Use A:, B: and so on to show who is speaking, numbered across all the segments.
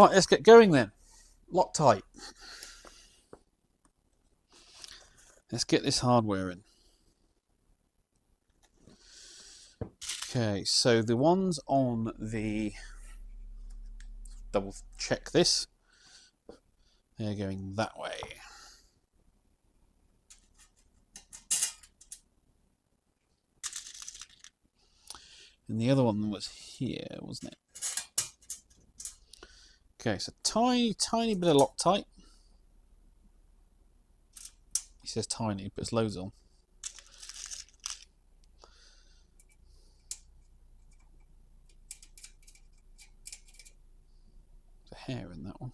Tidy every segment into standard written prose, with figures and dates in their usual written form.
A: Right, let's get going then. Loctite. Let's get this hardware in. Okay, so the ones on the... double check this. They're going that way. And the other one was here, wasn't it? Okay, so tiny bit of Loctite. He says tiny, but it's loads on. There's a hair in that one.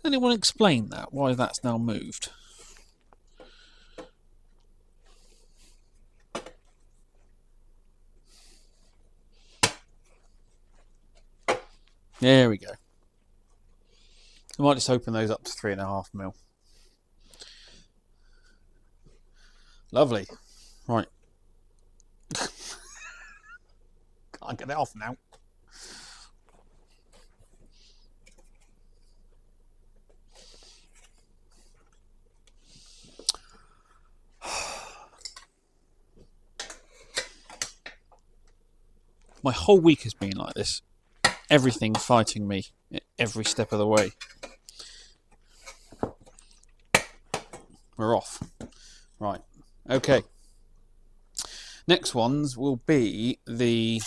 A: Can anyone explain that? Why that's now moved? There we go. I might just open those up to 3.5mm. Lovely. Right. Can't get it off now. My whole week has been like this. Everything fighting me every step of the way. We're off. Right. Okay. Next ones will be the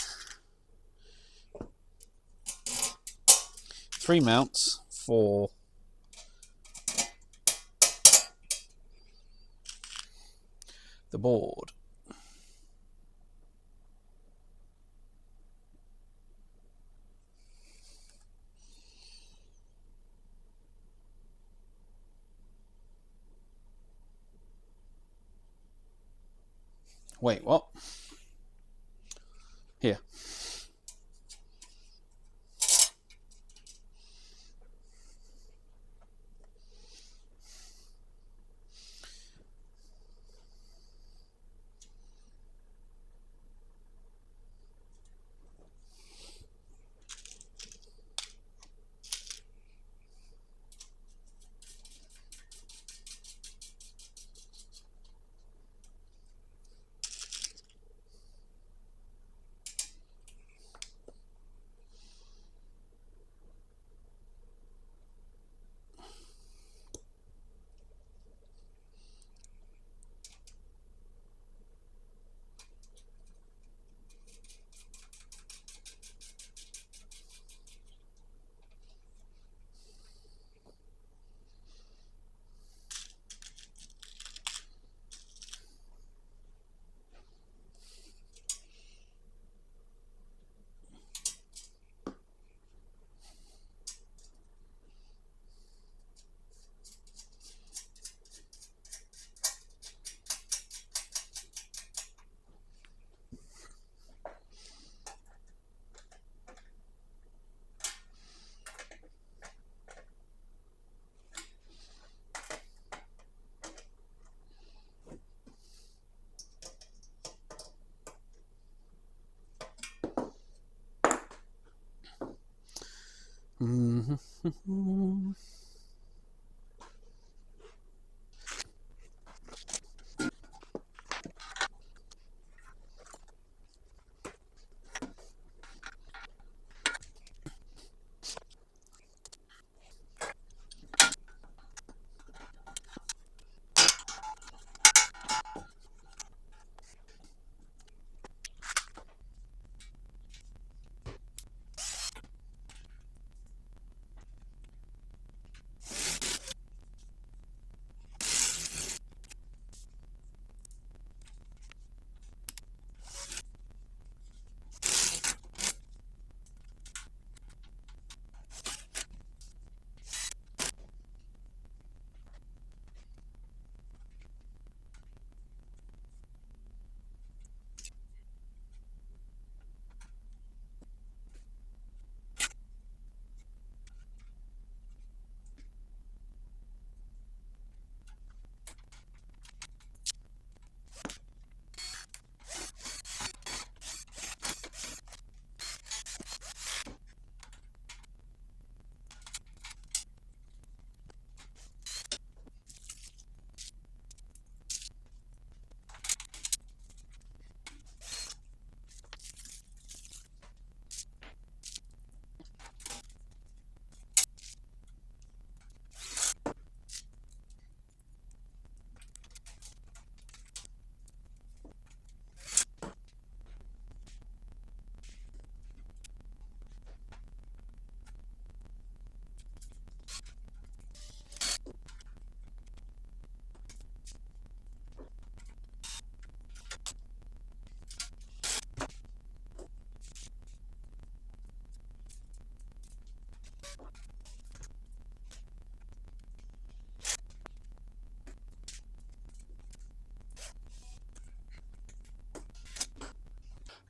A: 3 mounts for the board. Wait, what? Here.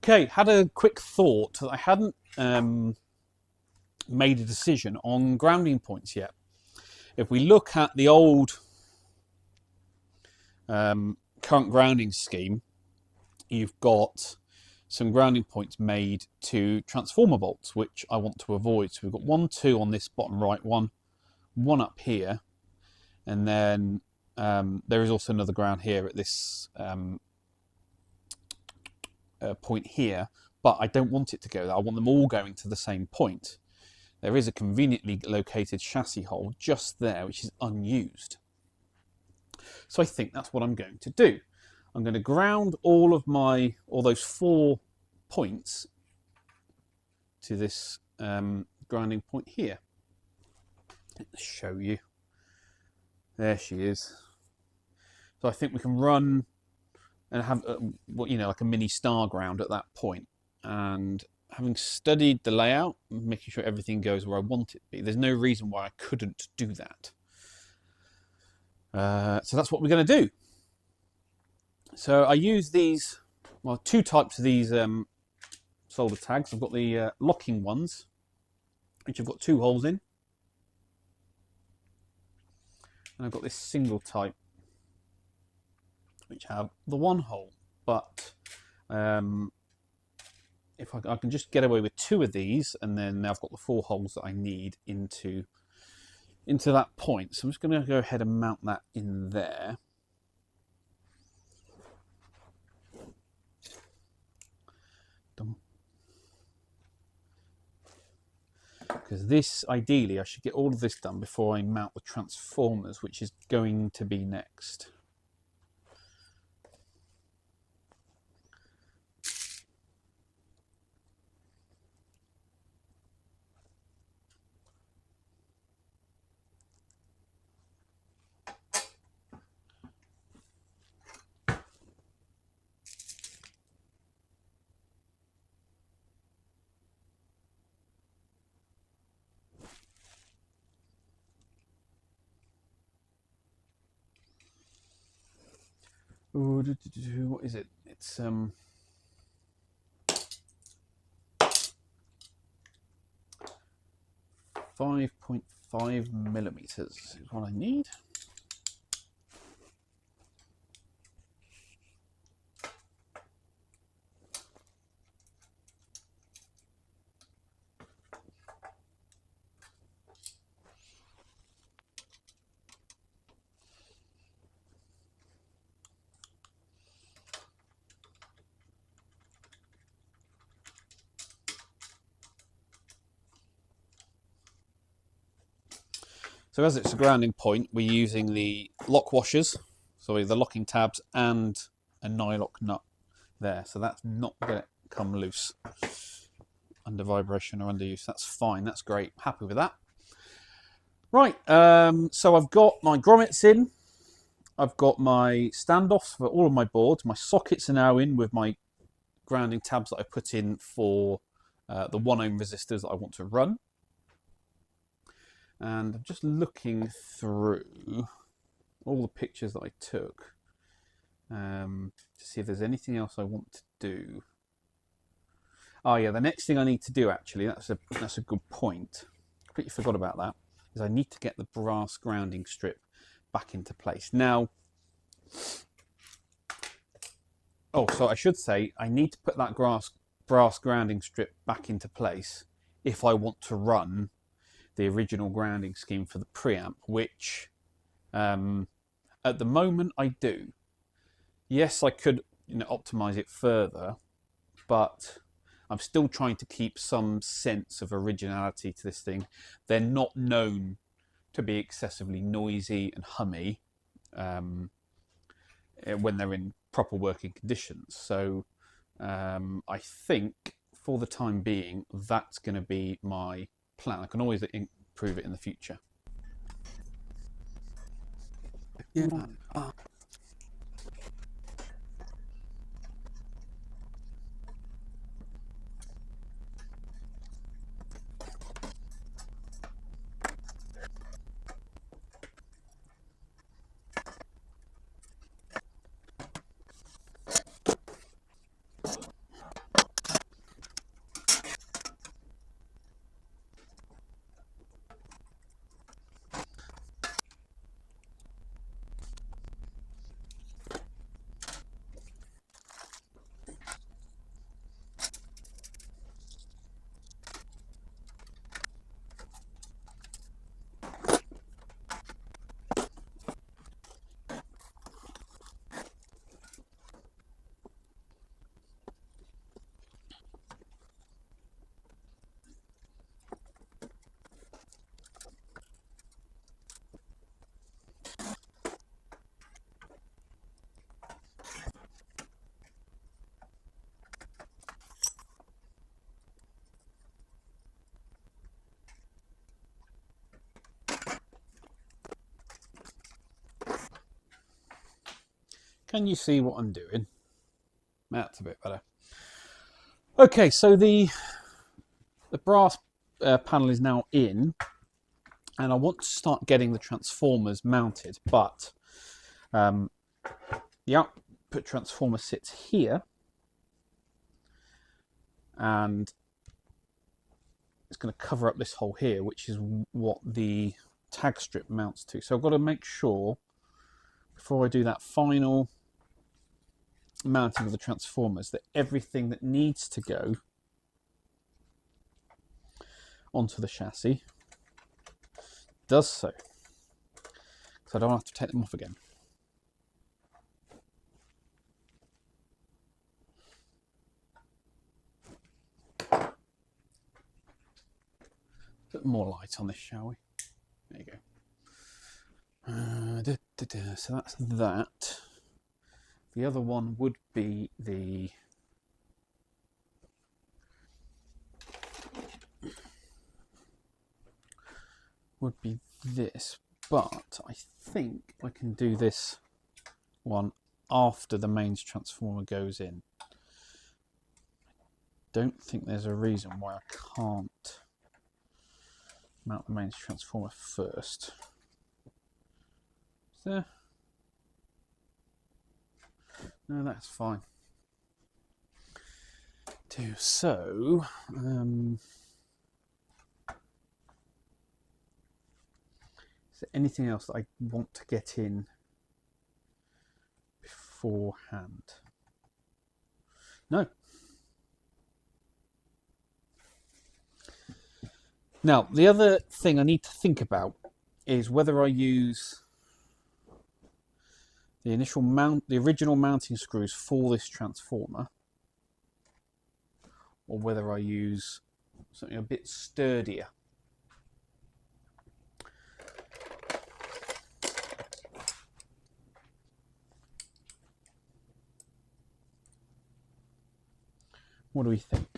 A: Okay, had a quick thought that I hadn't made a decision on grounding points yet. If we look at the old current grounding scheme, you've got some grounding points made to transformer bolts, which I want to avoid. So we've got 1, 2 on this bottom right one up here, and then there is also another ground here at this point here, but I don't want it to go there. I want them all going to the same point. There is a conveniently located chassis hole just there, which is unused. So I think that's what I'm going to do. I'm going to ground all those 4 points to this grounding point here. Let's show you. There she is. So I think we can run and have like a mini star ground at that point. And having studied the layout, making sure everything goes where I want it to be, there's no reason why I couldn't do that. So that's what we're going to do. So I use these, 2 types of these solder tags. I've got the locking ones, which I've got 2 holes in. And I've got this single type, which have the 1 hole. But if I can just get away with 2 of these, and then now I've got the 4 holes that I need into that point. So I'm just going to go ahead and mount that in there. Because this, ideally, I should get all of this done before I mount the transformers, which is going to be next. What is it? It's 5.5 millimeters is what I need. So as it's a grounding point, we're using the lock washers, sorry, the locking tabs, and a nylock nut there. So that's not going to come loose under vibration or under use. That's fine. That's great. Happy with that. Right. So I've got my grommets in. I've got my standoffs for all of my boards. My sockets are now in with my grounding tabs that I put in for the 1 ohm resistors that I want to run. And I'm just looking through all the pictures that I took to see if there's anything else I want to do. Oh yeah, the next thing I need to do, actually, that's a good point. Completely forgot about that. Is I need to get the brass grounding strip back into place. Now, oh, so I should say I need to put that brass grounding strip back into place if I want to run the original grounding scheme for the preamp, which at the moment I do. Yes, I could optimize it further, but I'm still trying to keep some sense of originality to this thing. They're not known to be excessively noisy and hummy when they're in proper working conditions. So I think for the time being, that's going to be my plan. I can always improve it in the future. Yeah. Can you see what I'm doing? That's a bit better. Okay, so the brass panel is now in, and I want to start getting the transformers mounted, but the output transformer sits here, and it's going to cover up this hole here, which is what the tag strip mounts to. So I've got to make sure before I do that final mounting of the transformers that everything that needs to go onto the chassis does so, so I don't have to take them off again. Put more light on this, shall we? There you go. So that's that. The other one would be this, but I think I can do this one after the mains transformer goes in. Don't think there's a reason why I can't mount the mains transformer first. Is there? No, that's fine. So, is there anything else that I want to get in beforehand? No. Now, the other thing I need to think about is whether I use the original mounting screws for this transformer, or whether I use something a bit sturdier. What do we think?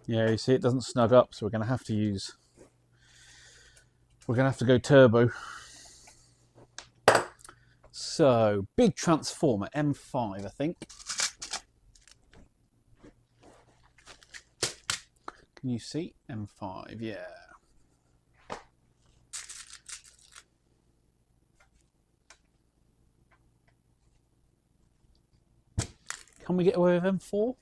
A: Yeah, you see it doesn't snug up, so we're going to have to go turbo. So, big transformer, M5, I think. Can you see? M5, yeah. Can we get away with M4?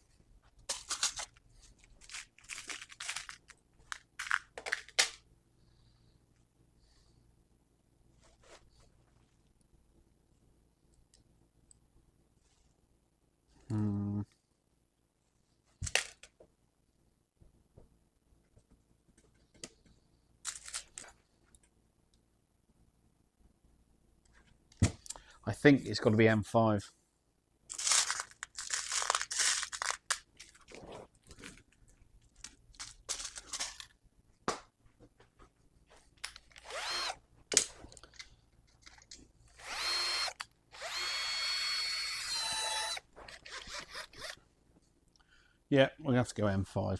A: I think it's got to be M5. Yeah, we're going to have to go M5.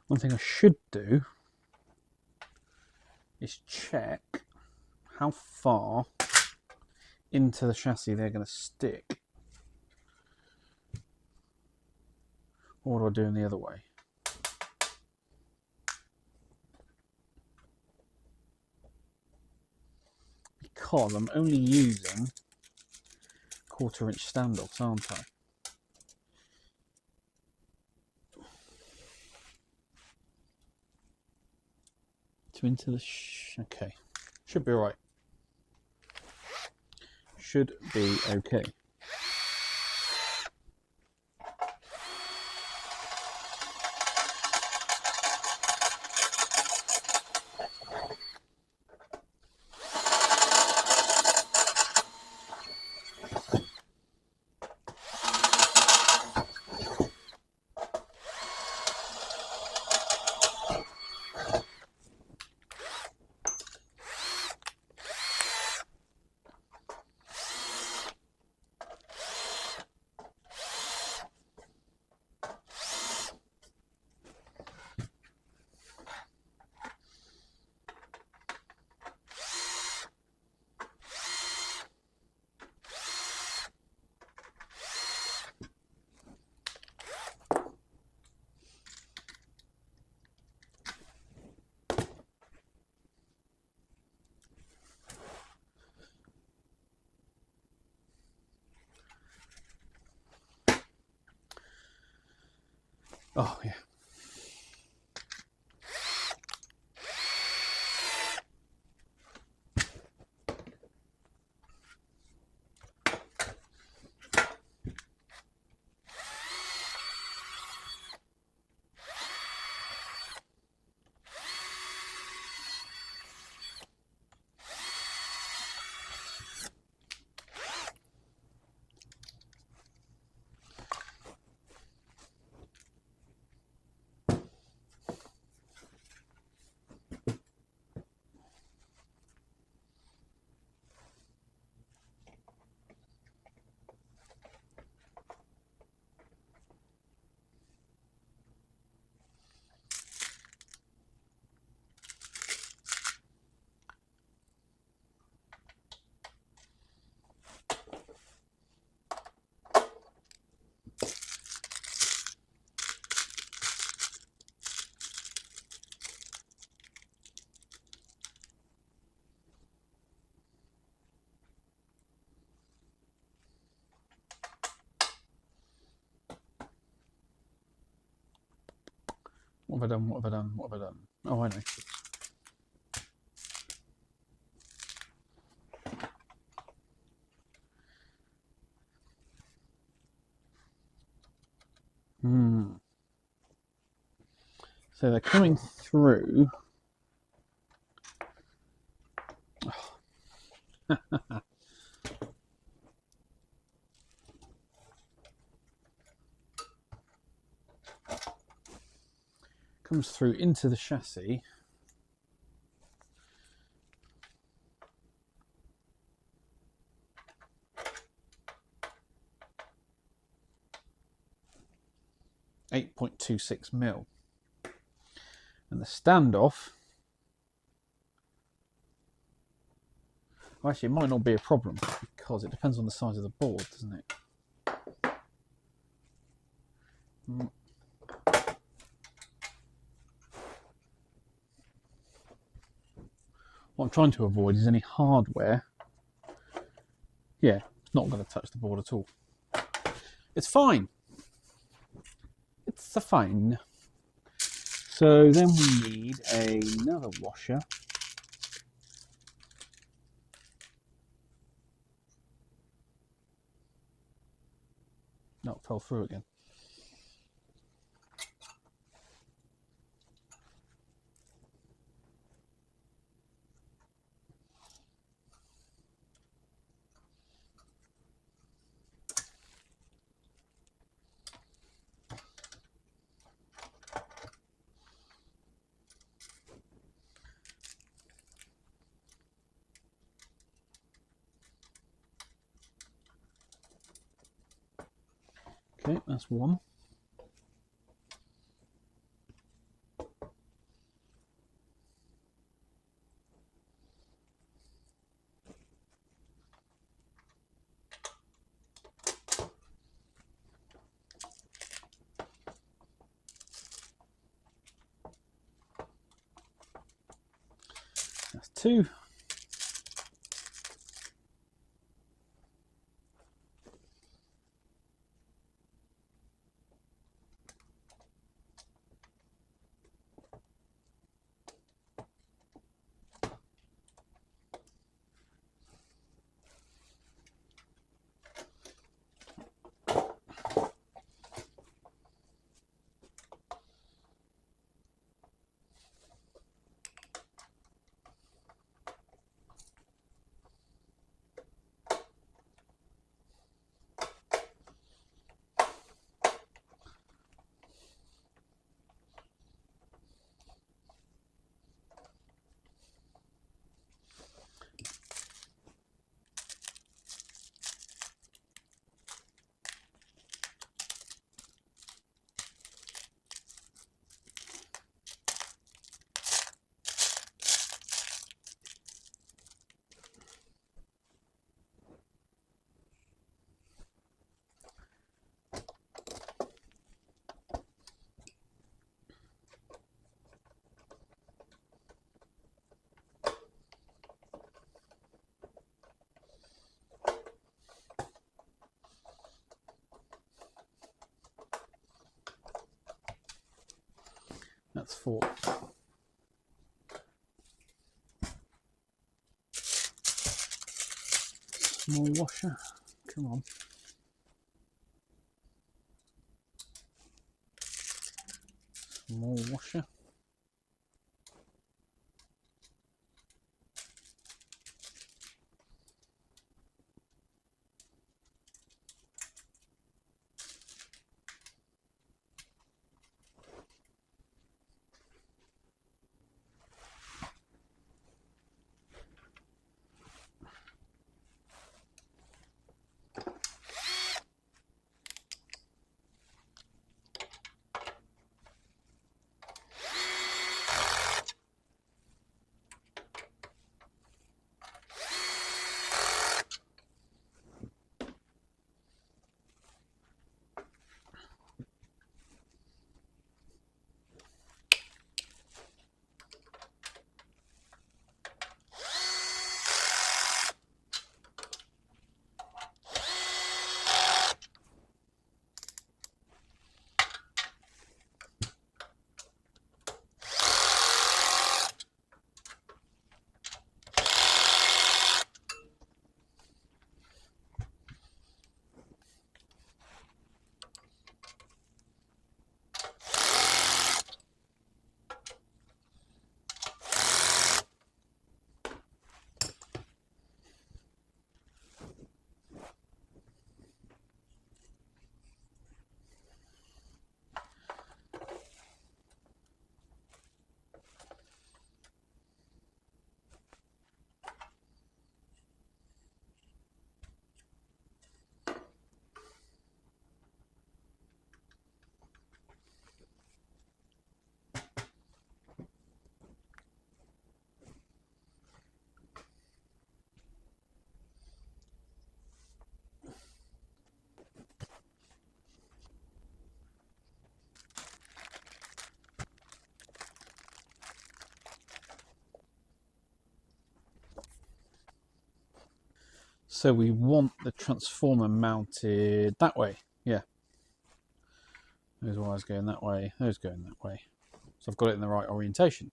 A: One thing I should do is check how far into the chassis they're going to stick. Or what do I do in the other way? Because I'm only using 1/4 inch standoffs, aren't I? To into the okay, should be all right. Should be okay. Oh, yeah. What have I done? What have I done? What have I done? Oh, I know. So they're coming through. Oh. Comes through into the chassis. .26mm, and the standoff. Well, actually, it might not be a problem because it depends on the size of the board, doesn't it? What I'm trying to avoid is any hardware. Yeah, it's not going to touch the board at all. It's fine. It's a fine. So then we need another washer. No, it fell through again. Okay, that's one. That's two. That's 4. Small washer. Come on. Small washer. So we want the transformer mounted that way. Yeah. Those wires going that way, those going that way. So I've got it in the right orientation.